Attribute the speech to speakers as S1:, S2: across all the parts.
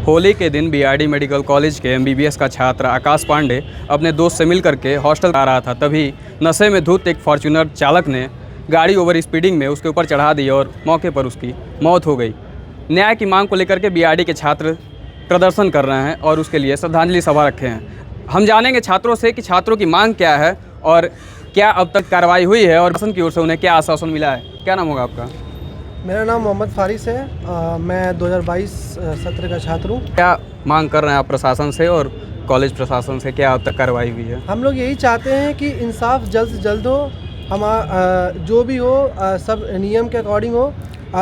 S1: होली के दिन BRD medical college के एमबीबीएस का छात्र आकाश पांडे अपने दोस्त से मिल करके हॉस्टल आ रहा था, तभी नशे में धुत एक फॉर्च्यूनर चालक ने गाड़ी ओवर स्पीडिंग में उसके ऊपर चढ़ा दी और मौके पर उसकी मौत हो गई। न्याय की मांग को लेकर के बीआरडी के छात्र प्रदर्शन कर रहे हैं और उसके लिए श्रद्धांजलि सभा रखे हैं। हम जानेंगे छात्रों से कि छात्रों की मांग क्या है और क्या अब तक कार्रवाई हुई है और प्रशासन की ओर से उन्हें क्या आश्वासन मिला है। क्या नाम होगा आपका?
S2: मेरा नाम मोहम्मद फारिस है। मैं 2022 सत्र का छात्र हूँ।
S1: क्या मांग कर रहे हैं आप प्रशासन से और कॉलेज प्रशासन से, क्या अब तक कार्रवाई हुई है?
S2: हम लोग यही चाहते हैं कि इंसाफ जल्द से जल्द हो, जो भी हो सब नियम के अकॉर्डिंग हो,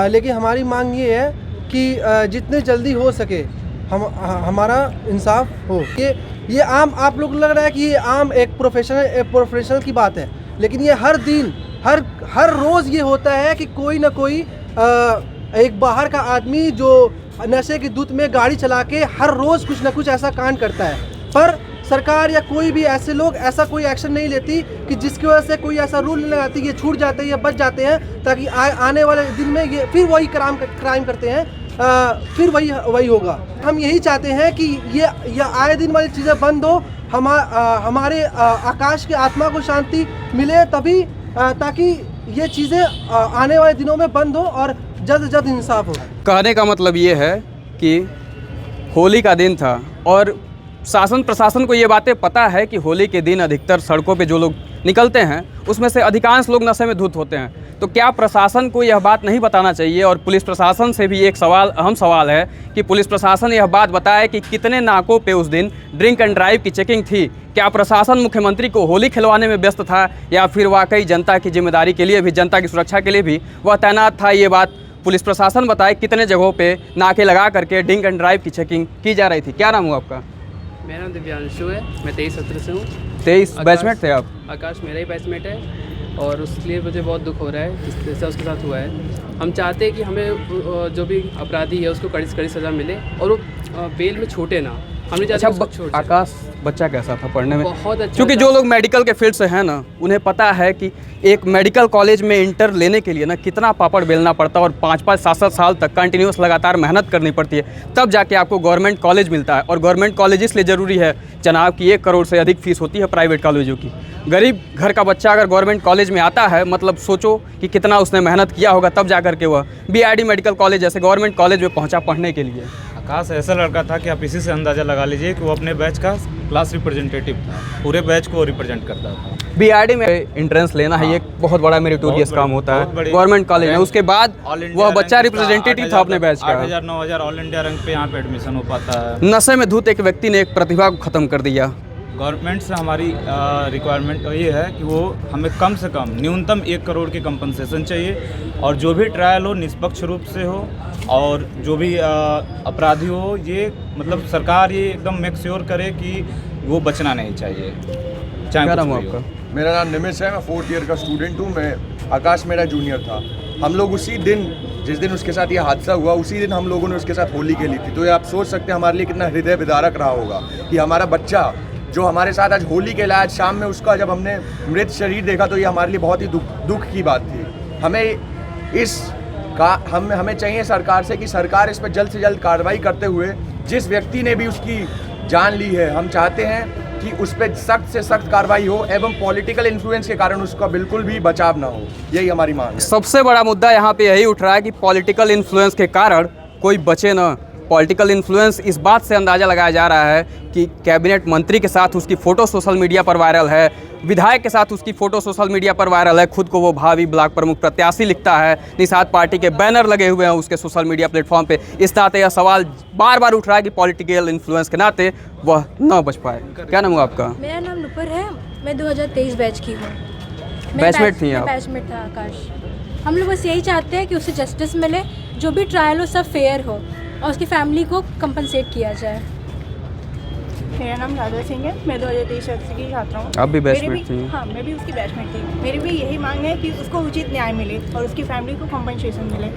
S2: लेकिन हमारी मांग ये है कि जितने जल्दी हो सके हमारा इंसाफ हो। ये आम आप लोग लग रहा है कि ये आम एक प्रोफेशनल की बात है, लेकिन ये हर दिन हर रोज़ ये होता है कि कोई ना कोई एक बाहर का आदमी जो नशे की धुत में गाड़ी चला के हर रोज़ कुछ ना कुछ ऐसा कांड करता है, पर सरकार या कोई भी ऐसे लोग ऐसा कोई एक्शन नहीं लेती कि जिसकी वजह से कोई ऐसा रूल नहीं लगाती, ये छूट जाते हैं या बच जाते हैं, ताकि आने वाले दिन में ये फिर वही क्राइम करते हैं, फिर वही होगा। हम यही चाहते हैं कि ये आए दिन वाली चीज़ें बंद हो, हमारे आकाश की आत्मा को शांति मिले, तभी ताकि ये चीज़ें आने वाले दिनों में बंद हो और जल्द से जल्द इंसाफ हो। कहने
S1: का मतलब ये है कि होली का दिन था और शासन प्रशासन को ये बातें पता है कि होली के दिन अधिकतर सड़कों पे जो लोग निकलते हैं उसमें से अधिकांश लोग नशे में धुत होते हैं, तो क्या प्रशासन को यह बात नहीं बताना चाहिए? और पुलिस प्रशासन से भी एक अहम सवाल है कि पुलिस प्रशासन यह बात बताए कि कितने नाकों पे उस दिन ड्रिंक एंड ड्राइव की चेकिंग थी। क्या प्रशासन मुख्यमंत्री को होली खिलवाने में व्यस्त था या फिर वाकई जनता की जिम्मेदारी के लिए भी, जनता की सुरक्षा के लिए भी वह तैनात था? ये बात पुलिस प्रशासन बताए कितने जगहों पर नाके लगा करके ड्रिंक एंड ड्राइव की चेकिंग की जा रही थी। क्या नाम हुआ आपका?
S3: मेरा नाम दिव्यांशु है, मैं 23 सत्र से हूँ।
S1: 23 बैचमेट थे आप?
S3: आकाश मेरा ही बैचमेट है और उसके मुझे बहुत दुख हो रहा है जिस तरह से उसके साथ हुआ है। हम चाहते हैं कि हमें जो भी अपराधी है उसको कड़ी से कड़ी सज़ा मिले और वो बेल में छूटे ना। हमने
S1: अच्छा, आकाश बच्चा कैसा था पढ़ने में?
S3: बहुत अच्छा।
S1: क्योंकि जो लोग मेडिकल के फील्ड से हैं ना, उन्हें पता है कि एक मेडिकल कॉलेज में इंटर लेने के लिए ना कितना पापड़ बेलना पड़ता है और 5-5, 7-7 साल तक कंटिन्यूस लगातार मेहनत करनी पड़ती है, तब जाके आपको गवर्नमेंट कॉलेज मिलता है। और गवर्नमेंट कॉलेज इसलिए ज़रूरी है जनाब कि 1 करोड़ से अधिक फीस होती है प्राइवेट कॉलेजों की। गरीब घर का बच्चा अगर गवर्नमेंट कॉलेज में आता है, मतलब सोचो कि कितना उसने मेहनत किया होगा, तब जा करके वह बीआरडी मेडिकल कॉलेज जैसे गवर्नमेंट कॉलेज में पहुँचा पढ़ने के लिए।
S4: आकाश ऐसा लड़का था कि आप इसी से अंदाज़ा लगा लीजिए कि वो अपने बैच का क्लास रिप्रेजेंटेटिव था, पूरे बैच को रिप्रेजेंट करता था।
S1: बीआरडी में एंट्रेंस लेना है एक बहुत बड़ा मेरिटोरियस काम होता है गवर्नमेंट कॉलेज में। उसके बाद वह बच्चा रिप्रेजेंटेटिव था अपने बैच का।
S4: 8,000-9,000 ऑल इंडिया रैंक पे यहाँ पे एडमिशन हो पाता है।
S1: नशे में धुत एक व्यक्ति ने एक प्रतिभा को ख़त्म कर दिया।
S4: गवर्नमेंट से हमारी रिक्वायरमेंट ये है कि वो हमें कम से कम न्यूनतम 1 करोड़ की कंपनसेशन चाहिए और जो भी ट्रायल हो निष्पक्ष रूप से हो और जो भी अपराधी हो, ये मतलब सरकार ये एकदम मेक श्योर करे कि वो बचना नहीं चाहिए।
S1: क्या नाम आपका?
S5: मेरा नाम निमिष है, मैं 4th ईयर का स्टूडेंट हूँ। मैं आकाश मेरा जूनियर था। हम लोग उसी दिन जिस दिन उसके साथ ये हादसा हुआ, उसी दिन हम लोगों ने उसके साथ होली खेली थी। तो ये आप सोच सकते हैं हमारे लिए कितना हृदय विदारक रहा होगा कि हमारा बच्चा जो हमारे साथ आज होली खेला, आज शाम में उसका जब हमने मृत शरीर देखा तो ये हमारे लिए बहुत ही दुख की बात थी। हमें चाहिए सरकार से कि सरकार इस पर जल्द से जल्द कार्रवाई करते हुए जिस व्यक्ति ने भी उसकी जान ली है, हम चाहते हैं कि उस पर सख्त से सख्त कार्रवाई हो एवं पॉलिटिकल इन्फ्लुएंस के कारण उसका बिल्कुल भी बचाव ना हो। यही हमारी मांग है।
S1: सबसे बड़ा मुद्दा यहाँ पे यही उठ रहा है कि पॉलिटिकल इन्फ्लुएंस के कारण कोई बचे ना। पॉलिटिकल इन्फ्लुएंस इस बात से अंदाज़ा लगाया जा रहा है कि कैबिनेट मंत्री के साथ उसकी फ़ोटो सोशल मीडिया पर वायरल है, विधायक के साथ उसकी फ़ोटो सोशल मीडिया पर वायरल है, खुद को वो भावी ब्लॉक प्रमुख प्रत्याशी लिखता है, निषाद पार्टी के बैनर लगे हुए हैं उसके सोशल मीडिया प्लेटफॉर्म पे। इस नाते यह सवाल बार बार उठ रहा है कि पॉलिटिकल इन्फ्लुएंस के नाते वह न बच पाए। क्या नाम हुआ आपका?
S6: मेरा नाम नुपुर है, मैं 2023 बैच की हूँ।
S1: बैचमेट थी आप?
S6: बैचमेट था आकाश। हम लोग बस यही चाहते हैं कि उसे जस्टिस मिले, जो भी ट्रायल हो सब फेयर हो और उसकी फैमिली को कंपनसेट किया जाए।
S7: मेरा नाम राजा सिंह है, मैं 2023 सत्र की छात्रा हूँ।
S1: आप भी बैचमेट थी?
S7: हाँ, मैं भी उसकी बैचमेट थी। मेरी भी यही मांग है कि उसको उचित न्याय मिले और उसकी फैमिली को कंपनसेशन मिले।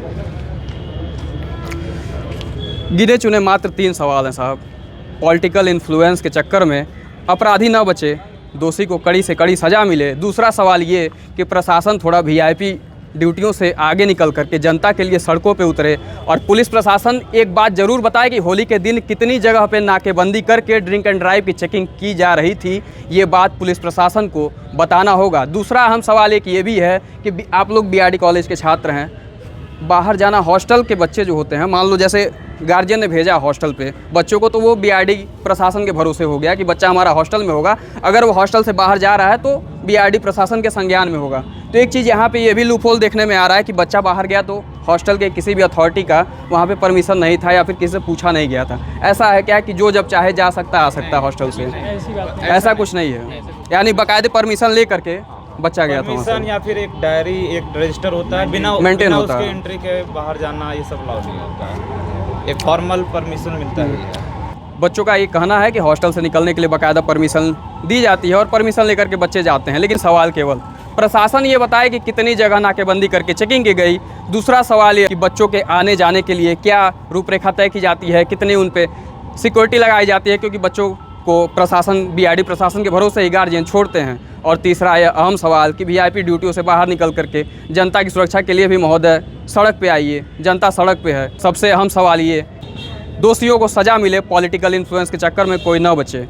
S1: गिने चुने मात्र 3 सवाल हैं साहब। पॉलिटिकल इन्फ्लुएंस के चक्कर में अपराधी न बचे, दोषी को कड़ी से कड़ी सज़ा मिले। दूसरा सवाल ये कि प्रशासन थोड़ा वीआईपी ड्यूटियों से आगे निकल करके जनता के लिए सड़कों पे उतरे। और पुलिस प्रशासन एक बात ज़रूर बताए कि होली के दिन कितनी जगह पे नाकेबंदी करके ड्रिंक एंड ड्राइव की चेकिंग की जा रही थी, ये बात पुलिस प्रशासन को बताना होगा। दूसरा अहम सवाल एक ये भी है कि आप लोग बीआरडी कॉलेज के छात्र हैं, बाहर जाना, हॉस्टल के बच्चे जो होते हैं, मान लो जैसे गार्जियन ने भेजा हॉस्टल पे बच्चों को, तो वो बीआरडी प्रशासन के भरोसे हो गया कि बच्चा हमारा हॉस्टल में होगा, अगर वो हॉस्टल से बाहर जा रहा है तो बीआरडी प्रशासन के संज्ञान में होगा। तो एक चीज़ यहाँ पे ये भी लूपहोल देखने में आ रहा है कि बच्चा बाहर गया तो हॉस्टल के किसी भी अथॉरिटी का वहाँ पे परमिशन नहीं था या फिर किसी से पूछा नहीं गया था। ऐसा है क्या कि जो जब चाहे जा सकता आ सकता है हॉस्टल से? ऐसा कुछ नहीं है, यानी बाकायदे परमिशन ले करके बच्चा गया था वहाँ
S4: परमिशन
S1: से।
S4: या फिर एक डायरी, एक रजिस्टर होता है, बिना
S1: मेंटेन होता
S4: उसके
S1: है।
S4: एंट्री के बाहर जाना ये सब अलाउ नहीं होता है। एक फॉर्मल परमिशन मिलता है।
S1: बच्चों का ये कहना है कि हॉस्टल से निकलने के लिए बाकायदा परमिशन दी जाती है और परमिशन लेकर के बच्चे जाते हैं, लेकिन सवाल केवल प्रशासन ये बताए कि कितनी जगह नाकेबंदी करके चेकिंग की गई। दूसरा सवाल ये कि बच्चों के आने जाने के लिए क्या रूपरेखा तय की जाती है, कितनी उन पे सिक्योरिटी लगाई जाती है, क्योंकि बच्चों को प्रशासन, बीआरडी प्रशासन के भरोसे ही गार्जियन छोड़ते हैं। और तीसरा यह अहम सवाल कि वीआईपी ड्यूटियों से बाहर निकल करके जनता की सुरक्षा के लिए भी महोदय सड़क पे आइए, जनता सड़क पे है। सबसे अहम सवाल ये, दोषियों को सज़ा मिले, पॉलिटिकल इन्फ्लुएंस के चक्कर में कोई न बचे।